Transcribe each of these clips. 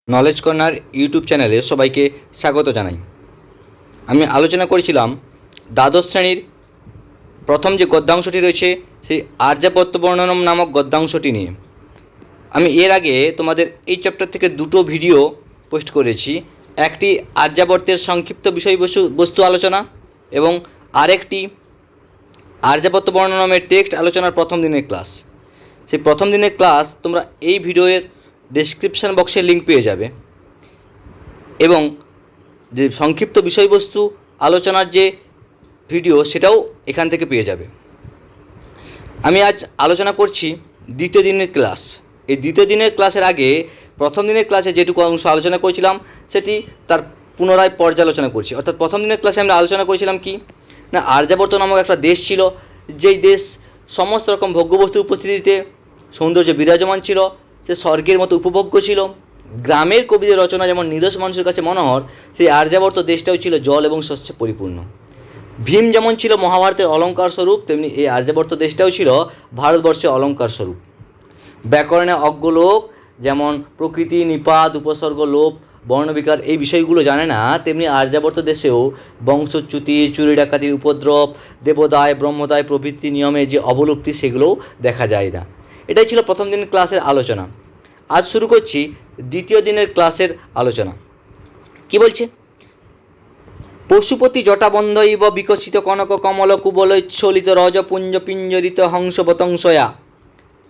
Knowledge corner YouTube চ্যানেলে সবাইকে স্বাগত জানাই। আমি আলোচনা করেছিলাম দ্বাদশ শ্রেণীর প্রথম যে গদ্যাংশটি রয়েছে সেই আর্যাবর্ত বর্ণনম নামক গদ্যাংশটি নিয়ে। আমি এর আগে তোমাদের এই চ্যাপ্টার থেকে দুটো ভিডিও পোস্ট করেছি। একটি আর্যাবর্তের সংক্ষিপ্ত বিষয়বস্তু আলোচনা এবং আরেকটি আর্যাবর্ত বর্ণনমের টেক্সট আলোচনার প্রথম দিনের ক্লাস। সেই প্রথম দিনের ক্লাস তোমরা এই ভিডিওর ডেসক্রিপশান বক্সে লিঙ্ক পেয়ে যাবে এবং যে সংক্ষিপ্ত বিষয়বস্তু আলোচনার যে ভিডিও সেটাও এখান থেকে পেয়ে যাবে। আমি আজ আলোচনা করছি দ্বিতীয় দিনের ক্লাস। এই দ্বিতীয় দিনের ক্লাসের আগে প্রথম দিনের ক্লাসে যেটুকু অংশ আলোচনা করেছিলাম সেটি তার পুনরায় পর্যালোচনা করছি। অর্থাৎ প্রথম দিনের ক্লাসে আমরা আলোচনা করেছিলাম কি না, আর্যাবর্ত নামক একটা দেশ ছিল, যেই দেশ সমস্ত রকম ভোগ্যবস্তুর উপস্থিতিতে সৌন্দর্য বিরাজমান ছিল, সে স্বর্গের মতো উপভোগ্য ছিল। গ্রামের কবিদের রচনা যেমন নিরস মানুষের কাছে মনোহর, সেই আর্যাবর্ত দেশটাও ছিল জল এবং শস্যে পরিপূর্ণ। ভীম যেমন ছিল মহাভারতের অলঙ্কার স্বরূপ, তেমনি এই আর্যাবর্ত দেশটাও ছিল ভারতবর্ষের অলঙ্কার স্বরূপ। ব্যাকরণে অজ্ঞ লোক যেমন প্রকৃতি, নিপাত, উপসর্গ, লোপ, বর্ণবিকার এই বিষয়গুলো জানে না, তেমনি আর্যাবর্ত দেশেও বংশচ্যুতি, চুরি ডাকাতির উপদ্রব, দেবদায়, ব্রহ্মদায় প্রভৃতি নিয়মে যে অবলুপ্তি সেগুলোও দেখা যায় না। এটাই ছিল প্রথম দিনের ক্লাসের আলোচনা। আজ শুরু করছি দ্বিতীয় দিনের ক্লাসের আলোচনা। কি বলছে? পশুপতি জটাবন্ধ ইব বিকশিত কনক কমল কুবলোচ্ছলিত রজপুঞ্জ পিঞ্জরিত হংসবতংশয়া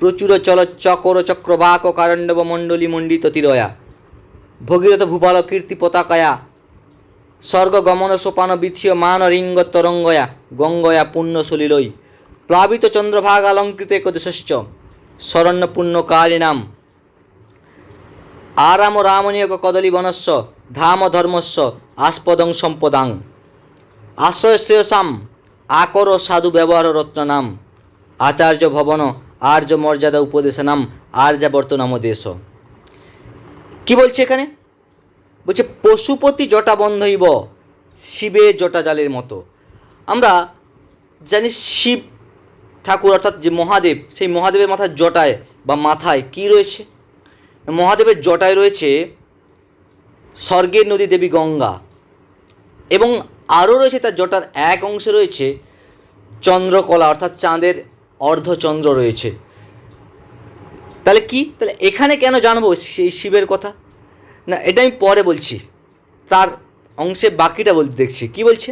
প্রচুর চল চকর চক্রবাক কারণ্ডব মণ্ডলী মণ্ডিত তিরয়া ভগীরথ ভূপাল কীর্তি পতাকায়া স্বর্গ গমন সোপান বিথীয় মান রিঙ্গ তরঙ্গয়া গঙ্গয়া পুণ্য সলিলই প্লাবিত চন্দ্রভাগ অলঙ্কৃত একদেশশ্চ শরণ্য পুণ্যকারিণাম আরাম রামণীয়ক কদলী বনস্য ধাম ধর্মস্য আস্পদং সম্পদাং আশ্রয় শ্রেয়সাম আকর সাধু ব্যবহার রত্ননাম আচার্য ভবন আর্য মর্যাদা উপদেশনাম আর্যাবর্ত নাম দেশ। কি বলছে এখানে? বলছে পশুপতি জটাবন্ধ ইব, শিবের জটাজালের মতো। আমরা জানি শিব ঠাকুর অর্থাৎ যে মহাদেব, সেই মহাদেবের মাথার জটায় বা মাথায় কি রয়েছে? মহাদেবের জটায় রয়েছে স্বর্গের নদী দেবী গঙ্গা, এবং আরও রয়েছে তার জটার এক অংশে রয়েছে চন্দ্রকলা অর্থাৎ চাঁদের অর্ধচন্দ্র রয়েছে। তাহলে কি, তাহলে এখানে কেন জানবো সেই শিবের কথা? না, এটা আমি পরে বলছি, তার অংশে বাকিটা বলতে দেখছি। কি বলছে?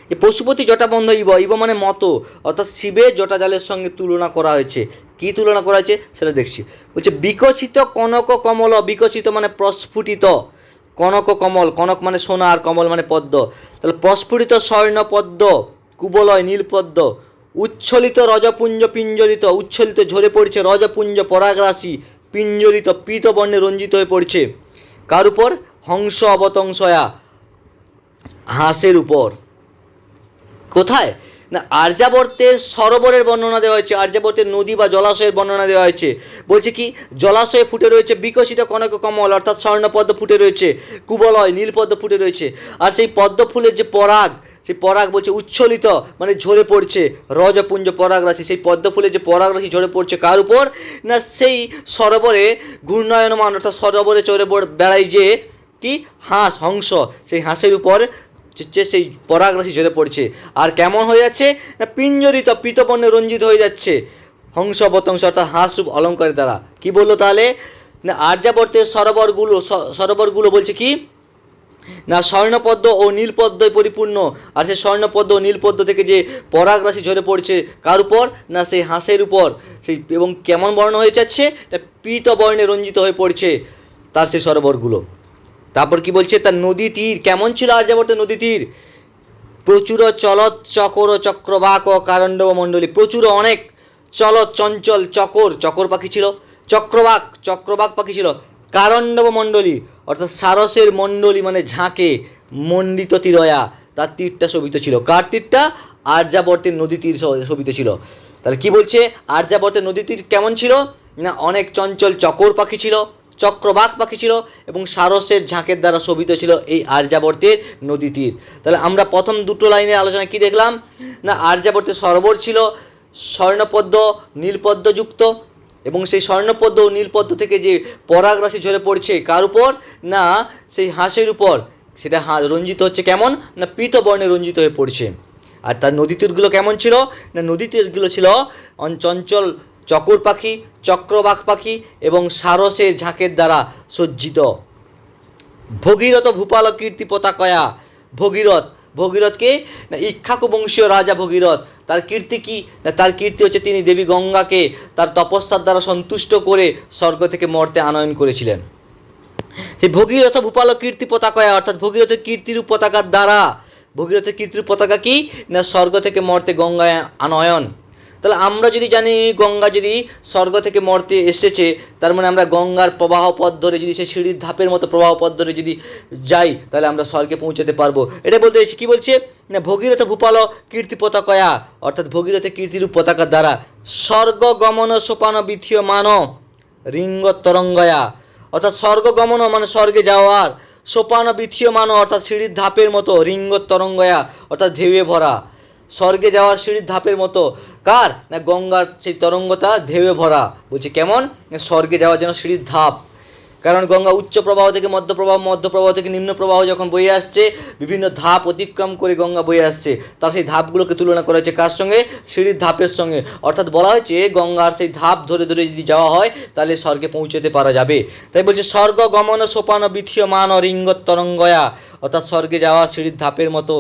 যে পশুপতি জটাবন্ধ ইব, ইব মানে মতো, অর্থাৎ শিবের জটাজালের সঙ্গে তুলনা করা হয়েছে। কি তুলনা করা হয়েছে সেটা দেখছি। বলছে বিকশিত কনক কমল, বিকশিত মানে প্রস্ফুটিত, কনক কমল, কনক মানে সোনা আর কমল মানে পদ্ম, তাহলে প্রস্ফুটিত স্বর্ণ পদ্ম, কুবলয় নীলপদ্ম, উচ্ছলিত রজপুঞ্জ পিঞ্জরিত, উচ্ছলিত ঝরে পড়ছে রজপুঞ্জ পরাগরাশি, পিঞ্জরিত পীতবর্ণে রঞ্জিত হয়ে পড়ছে। কার উপর? হংস অবতংশয়া, হাঁসের উপর। কোথায় না, আর্যাবর্তের সরোবরের বর্ণনা দেওয়া হয়েছে, আর্যাবর্তের নদী বা জলাশয়ের বর্ণনা দেওয়া হয়েছে। বলছে কি, জলাশয়ে ফুটে রয়েছে বিকশিত কনক কমল অর্থাৎ স্বর্ণপদ্ম ফুটে রয়েছে, কুবলয় নীলপদ্ম ফুটে রয়েছে, আর সেই পদ্ম ফুলের যে পরাগ, সেই পরাগ বলছে উচ্ছলিত মানে ঝরে পড়ছে রজপুঞ্জ পরাগ রাশি, সেই পদ্ম ফুলের যে পরাগ রাশি ঝরে পড়ছে কার উপর না, সেই সরোবরে ঘূর্ণায়নমান অর্থাৎ সরোবরে চড়ে বেড়াই যে কি হাঁস, হংস, সেই হাঁসের উপর সেই পরাগ রাশি ঝরে পড়ছে। আর কেমন হয়ে যাচ্ছে না, পিঞ্জরিত পীতবর্ণে রঞ্জিত হয়ে যাচ্ছে হংস বতংশ অর্থাৎ হাঁস রূপ অলঙ্কারের দ্বারা। কি বললো তাহলে না, আর্যাবর্তের সরোবরগুলো বলছে কি না, স্বর্ণপদ্ম ও নীলপদ্ময় পরিপূর্ণ, আর সেই স্বর্ণপদ্ম ও নীলপদ্ম থেকে যে পরাগ রাশি ঝরে পড়ছে কার উপর না, সেই হাঁসের উপর। সেই এবং কেমন বর্ণ হয়ে যাচ্ছে, পীত বর্ণে রঞ্জিত হয়ে পড়ছে তার সেই সরোবরগুলো। তারপর কি বলছে, তার নদী তীর কেমন ছিল আর্যাবর্তের নদী তীর? প্রচুর চলত চকর চক্রবাক ও কারণ্ডব মণ্ডলী, প্রচুর অনেক চলত চঞ্চল চকর পাখি ছিল, চক্রবাক পাখি ছিল, কারণ্ডব মণ্ডলী অর্থাৎ সারসের মণ্ডলী মানে ঝাঁকে, মণ্ডিত তীরয়া তার তীরটা শোভিত ছিল। কার তীরটা? আর্যাবর্তের নদী তীর শোভিত ছিল। তাহলে কি বলছে, আর্যাবর্তের নদী তীর কেমন ছিল না, অনেক চঞ্চল চকর পাখি ছিল, চক্রবাক পাখি ছিল এবং সারসের ঝাঁকের দ্বারা শোভিত ছিল এই আর্যাবর্তের নদী তীর। তাহলে আমরা প্রথম দুটো লাইনের আলোচনা কি দেখলাম না, আর্যাবর্তের সরোবর ছিল স্বর্ণপদ্ম নীলপদ্মযুক্ত, এবং সেই স্বর্ণপদ্ম ও নীলপদ্ম থেকে যে পরাগ রাশি ঝরে পড়ছে কার উপর, না সেই হাঁসের উপর, সেটা রঞ্জিত হচ্ছে কেমন, না পীতবর্ণে রঞ্জিত হয়ে পড়ছে। আর তার নদী তীরগুলো কেমন ছিল, না নদী তীরগুলো ছিল চঞ্চল চকর পাখি, চক্রবাক পাখি এবং সারসের ঝাঁকের দ্বারা সজ্জিত। ভগীরথ ভূপাল কীর্তি পতাকয়া। ভগীরথকে, না ইক্ষ্বাকু বংশীয় রাজা ভগীরথ, তার কীর্তি কি, না তার কীর্তি হচ্ছে তিনি দেবী গঙ্গাকে তার তপস্যার দ্বারা সন্তুষ্ট করে স্বর্গ থেকে মর্তে আনয়ন করেছিলেন। সেই ভগীরথ ভূপাল কীর্তি পতাকয়া, অর্থাৎ ভগীরথের কীর্তির পতাকার দ্বারা, ভগীরথের কীর্তির পতাকা কি, না স্বর্গ থেকে মর্তে গঙ্গায় আনয়ন। তাহলে আমরা যদি জানি গঙ্গা যদি স্বর্গ থেকে মর্তে এসেছে, তার মানে আমরা গঙ্গার প্রবাহ পথ ধরে যদি সেই সিঁড়ির ধাপের মতো প্রবাহ পথ ধরে যদি যাই, তাহলে আমরা স্বর্গে পৌঁছাতে পারবো। এটা বলতে চাইছি, কী বলছে, না ভগীরথ ভূপাল কীর্তি পতাকয়া, অর্থাৎ ভগীরথের কীর্তিরূপ পতাকার দ্বারা স্বর্গ গমন সোপান বিথীয় মান রিঙ্গ তরঙ্গয়া, অর্থাৎ স্বর্গ গমন মানে স্বর্গে যাওয়ার, সোপান বিথীয় মান অর্থাৎ সিঁড়ির ধাপের মতো, রিঙ্গ তরঙ্গয়া অর্থাৎ ঢেউয়ে ভরা, স্বর্গে যাওয়ার সিঁড়ির ধাপের মতো কার, না গঙ্গার সেই তরঙ্গতা ঢেউয়ে ভরা। বলছে কেমন, স্বর্গে যাওয়ার জন্য সিঁড়ির ধাপ, কারণ গঙ্গা উচ্চ প্রবাহ থেকে মধ্যপ্রবাহ, মধ্যপ্রবাহ থেকে নিম্ন প্রবাহ যখন বয়ে আসছে, বিভিন্ন ধাপ অতিক্রম করে গঙ্গা বয়ে আসছে, তার সেই ধাপগুলোকে তুলনা করা হয়েছে কার সঙ্গে, সিঁড়ির ধাপের সঙ্গে। অর্থাৎ বলা হয়েছে গঙ্গার সেই ধাপ ধরে ধরে যদি যাওয়া হয় তাহলে স্বর্গে পৌঁছতে পারা যাবে। তাই বলছে স্বর্গ গমন সোপান বিথীয় মান রিঙ্গ তরঙ্গয়া, অর্থাৎ স্বর্গে যাওয়ার সিঁড়ির ধাপের মতো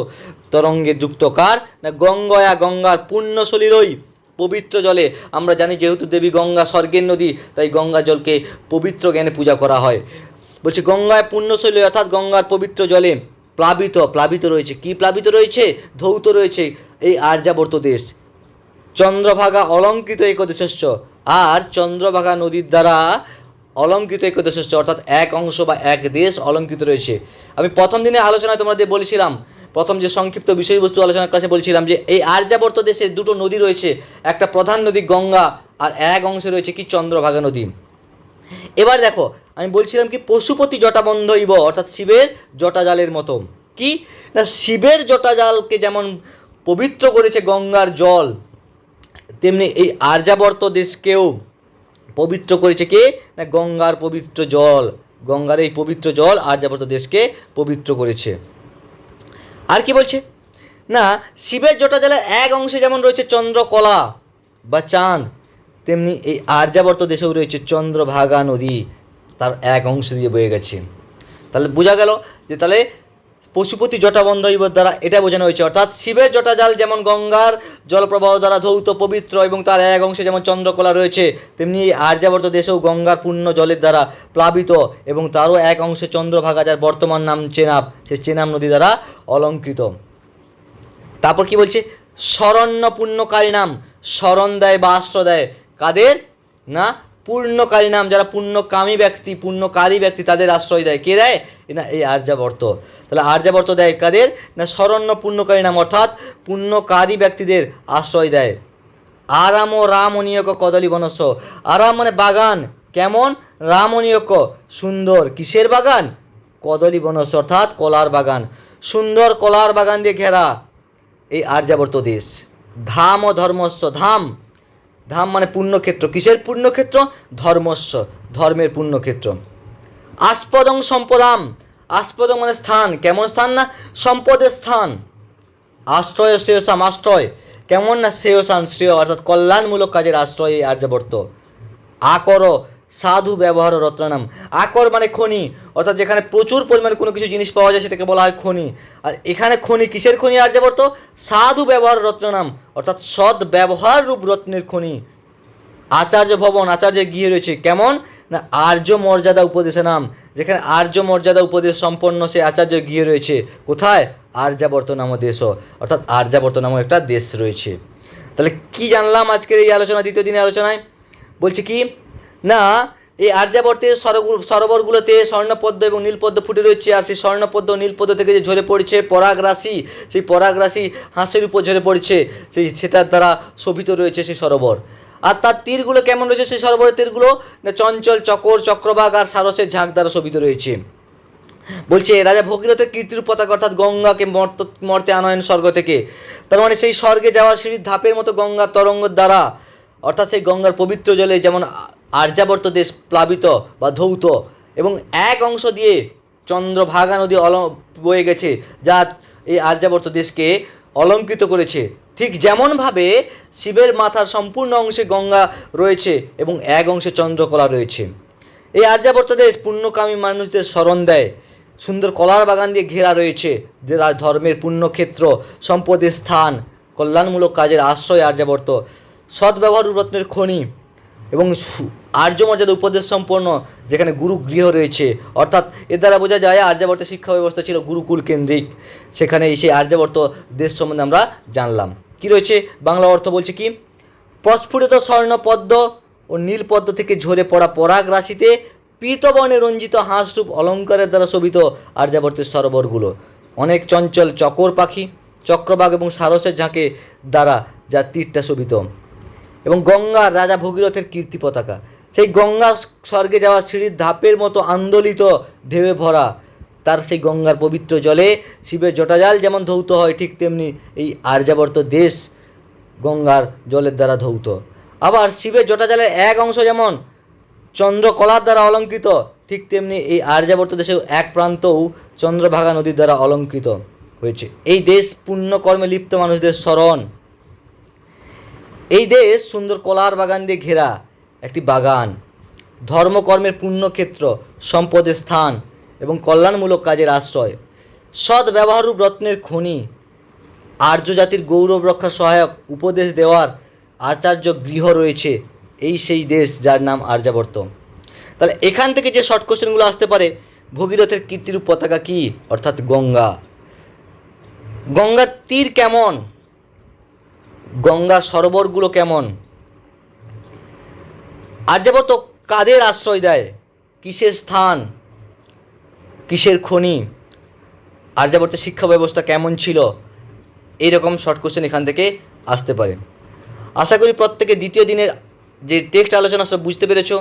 তরঙ্গে যুক্ত কার, না গঙ্গয়া, গঙ্গার পুণ্যশলীলই পবিত্র জলে। আমরা জানি যেহেতু দেবী গঙ্গা স্বর্গের নদী, তাই গঙ্গা জলকে পবিত্র জ্ঞানে পূজা করা হয়। বলছি গঙ্গায় পুণ্যশৈলী অর্থাৎ গঙ্গার পবিত্র জলে প্লাবিত রয়েছে, কি প্লাবিত রয়েছে, ধৌত রয়েছে এই আর্যাবর্ত দেশ। চন্দ্রভাগা অলঙ্কৃত একদেশস্য, আর চন্দ্রভাগা নদীর দ্বারা অলঙ্কৃত একদেশস্য, অর্থাৎ এক অংশ বা এক দেশ অলঙ্কৃত রয়েছে। আমি প্রথম দিনে আলোচনায় তোমাদের বলেছিলাম, প্রথম যে সংক্ষিপ্ত বিষয়বস্তু আলোচনার ক্লাসে বলছিলাম যে এই আর্যাবর্ত দেশে দুটো নদী রয়েছে, একটা প্রধান নদী গঙ্গা আর এক অংশে রয়েছে কি চন্দ্রভাগা নদী। এবার দেখো আমি বলছিলাম কি পশুপতি জটাবন্ধ ইব, অর্থাৎ শিবের জটাজালের মতো, কি না শিবের জটাজালকে যেমন পবিত্র করেছে গঙ্গার জল, তেমনি এই আর্যাবর্ত দেশকেও পবিত্র করেছে কে, না গঙ্গার পবিত্র জল। গঙ্গার এই পবিত্র জল আর্যাবর্ত দেশকে পবিত্র করেছে। আর কি বলছে, না শিবের জটাজলের এক অংশে যেমন রয়েছে চন্দ্রকলা বা চাঁদ, তেমনি এই আর্যাবর্ত দেশেও রয়েছে চন্দ্রভাগা নদী, তার এক অংশ দিয়ে বয়ে গেছে। তাহলে বোঝা গেল যে তাহলে পশুপতি জটাবন্ধ ইবর দ্বারা এটা বোঝানো হয়েছে, অর্থাৎ শিবের জটাজাল যেমন গঙ্গার জলপ্রবাহ দ্বারা ধৌত পবিত্র এবং তার এক অংশে যেমন চন্দ্রকলা রয়েছে, তেমনি এই আর্যাবর্ত দেশেও গঙ্গার পূর্ণ জলের দ্বারা প্লাবিত এবং তারও এক অংশে চন্দ্রভাগা, যার বর্তমান নাম চেনাব, সেই চেনাব নদী দ্বারা অলঙ্কৃত। তারপর কি বলছে, শরণ্য পুণ্যকারী নাম, শরণ দেয় বা আশ্রয় দেয় কাদের, না পূর্ণকারী নাম, যারা পুণ্যকামী ব্যক্তি, পুণ্যকারী ব্যক্তি তাদের আশ্রয় দেয়, কে দেয়, না এই আর্যাবর্ত। তাহলে আর্যাবর্ত দেয় কাদের, না শরণ্য পুণ্যকারী নাম, অর্থাৎ পুণ্যকারী ব্যক্তিদের আশ্রয় দেয়। আরাম ও রামনীয়ক কদলী বনস্য, আরাম মানে বাগান, কেমন, রামনীয়ক সুন্দর, কিসের বাগান, কদলী বনস্য অর্থাৎ কলার বাগান, সুন্দর কলার বাগান দিয়ে ঘেরা এই আর্যাবর্ত দেশ। ধাম ও ধর্মস্য, ধাম মানে পুণ্যক্ষেত্র, কিসের পুণ্যক্ষেত্র, ধর্মস্য ধর্মের পুণ্যক্ষেত্র। আস্পদং সম্পদাম, আস্পদং মানে স্থান, কেমন স্থান, না সম্পদের স্থান। আশ্রয় শ্রেয়সাম, আশ্রয় কেমন, না শ্রেয়সান শ্রেয় অর্থাৎ কল্যাণমূলক কাজের আশ্রয় এই আর্যাবর্ত। আকর সাধু ব্যবহার রত্নানাম, আকর মানে খনি, অর্থাৎ যেখানে প্রচুর পরিমাণে কোনো কিছু জিনিস পাওয়া যায় সেটাকে বলা হয় খনি। আর এখানে খনি, কিসের খনি আর্যাবর্ত, সাধু ব্যবহার রত্নানাম অর্থাৎ সৎ ব্যবহার রূপ রত্নের খনি। আচার্য ভবন, আচার্যের গৃহে রয়েছে, কেমন, না আর্য মর্যাদা উপদেশে নাম, যেখানে আর্য মর্যাদা উপদেশ সম্পন্ন সে আচার্যের গৃহে রয়েছে, কোথায়, আর্যাবর্ত নাম দেশ, অর্থাৎ আর্যাবর্ত নামক একটা দেশ রয়েছে। তাহলে কি জানলাম আজকের এই আলোচনা, দ্বিতীয় দিনের আলোচনায় বলছে কি, না এই আর্যাবর্তের সরোবরগুলোতে স্বর্ণপদ্ম এবং নীলপদ্ম ফুটে রয়েছে, আর সেই স্বর্ণপদ্ম নীলপদ্ম থেকে যে ঝরে পড়ছে পরাগ রাশি, সেই পরাগ রাশি হাঁসের উপর ঝরে পড়ছে, সেটার দ্বারা শোভিত রয়েছে সেই সরোবর। আর তার তীরগুলো কেমন রয়েছে, সেই সরোবরের তীরগুলো না চঞ্চল চকর, চক্রবাক আর সারসের ঝাঁক দ্বারা শোভিত রয়েছে। বলছে রাজা ভগীরথের কীর্তির পতাকা, অর্থাৎ গঙ্গাকে মর্তে আনয়ন স্বর্গ থেকে, তার মানে সেই স্বর্গে যাওয়ার সিঁড়ির ধাপের মতো গঙ্গার তরঙ্গের দ্বারা, অর্থাৎ সেই গঙ্গার পবিত্র জলে যেমন আর্যাবর্ত দেশ প্লাবিত বা ধৌত এবং এক অংশ দিয়ে চন্দ্রভাগা নদী বয়ে গেছে, যা এই আর্যাবর্ত দেশকে অলঙ্কৃত করেছে। ঠিক যেমনভাবে শিবের মাথার সম্পূর্ণ অংশে গঙ্গা রয়েছে এবং এক অংশে চন্দ্রকলা রয়েছে। এই আর্যাবর্ত দেশ পুণ্যকামী মানুষদের স্মরণ দেয়। সুন্দর কলার বাগান দিয়ে ঘেরা রয়েছে, যারা ধর্মের পুণ্যক্ষেত্র, সম্পদের স্থান, কল্যাণমূলক কাজের আশ্রয় আর্যাবর্ত, সদ্ব্যবহার রত্নের খনি এবং আর্য মর্যাদা উপদেশ সম্পন্ন, যেখানে গুরুগৃহ রয়েছে। অর্থাৎ এর দ্বারা বোঝা যায় আর্যাবর্তের শিক্ষা ব্যবস্থা ছিল গুরুকুল কেন্দ্রিক। সেখানে সেই আর্যাবর্ত দেশ সম্বন্ধে আমরা জানলাম। কি রয়েছে বাংলা অর্থ বলছে কি, প্রস্ফুটিত স্বর্ণপদ্ম ও নীলপদ্ম থেকে ঝরে পড়া পরাগ রাশিতে পীতবর্ণে রঞ্জিত হাঁসরূপ অলঙ্কারের দ্বারা শোভিত আর্যাবর্তের সরোবরগুলো, অনেক চঞ্চল চকর পাখি, চক্রবাক এবং সারসের ঝাঁকে দ্বারা যা তীরটা শোভিত, এবং গঙ্গার রাজা ভগীরথের কীর্তি পতাকা। সেই গঙ্গা স্বর্গে যাওয়া সিঁড়ির ধাপের মতো আন্দোলিত ঢেউয়ে ভরা, তার সেই গঙ্গার পবিত্র জলে শিবের জটাজাল যেমন ধৌত হয়, ঠিক তেমনি এই আর্যাবর্ত দেশ গঙ্গার জলের দ্বারা ধৌত। আবার শিবের জটাজালের এক অংশ যেমন চন্দ্রকলার দ্বারা অলঙ্কৃত, ঠিক তেমনি এই আর্যাবর্ত দেশেও এক প্রান্তও চন্দ্রভাগা নদীর দ্বারা অলঙ্কৃত হয়েছে। এই দেশ পুণ্যকর্মে লিপ্ত মানুষদের স্মরণ। এই দেশ সুন্দর কলার বাগান দিয়ে ঘেরা একটি বাগান, ধর্মকর্মের পুণ্যক্ষেত্র, সম্পদের স্থান এবং কল্যাণমূলক কাজের আশ্রয়, সৎ ব্যবহাররূপ রত্নের খনি, আর্য জাতির গৌরব রক্ষা সহায়ক উপদেশ দেওয়ার আচার্য গৃহ রয়েছে। এই সেই দেশ যার নাম আর্যাবর্ত। তাহলে এখান থেকে যে শর্ট কোশ্চেনগুলো আসতে পারে, ভগীরথের কীর্তিরূপ পতাকা কী, অর্থাৎ গঙ্গা। গঙ্গার তীর কেমন, গঙ্গার সরোবরগুলো কেমন, আর্যাবর্ত কাদের আশ্রয় দেয়, কিসের স্থান, কিসের খনি, আর্যাবর্তের শিক্ষা ব্যবস্থা কেমন ছিল, এইরকম শর্ট কোশ্চেন এখান থেকে আসতে পারে। আশা করি প্রত্যেকে দ্বিতীয় দিনের যে টেক্সট আলোচনা সব বুঝতে পেরেছো।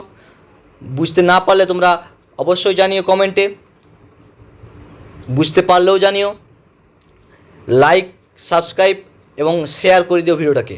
বুঝতে না পারলে তোমরা অবশ্যই জানিও কমেন্টে, বুঝতে পারলেও জানিও। লাইক, সাবস্ক্রাইব এবং শেয়ার করে দিও ভিডিওটাকে।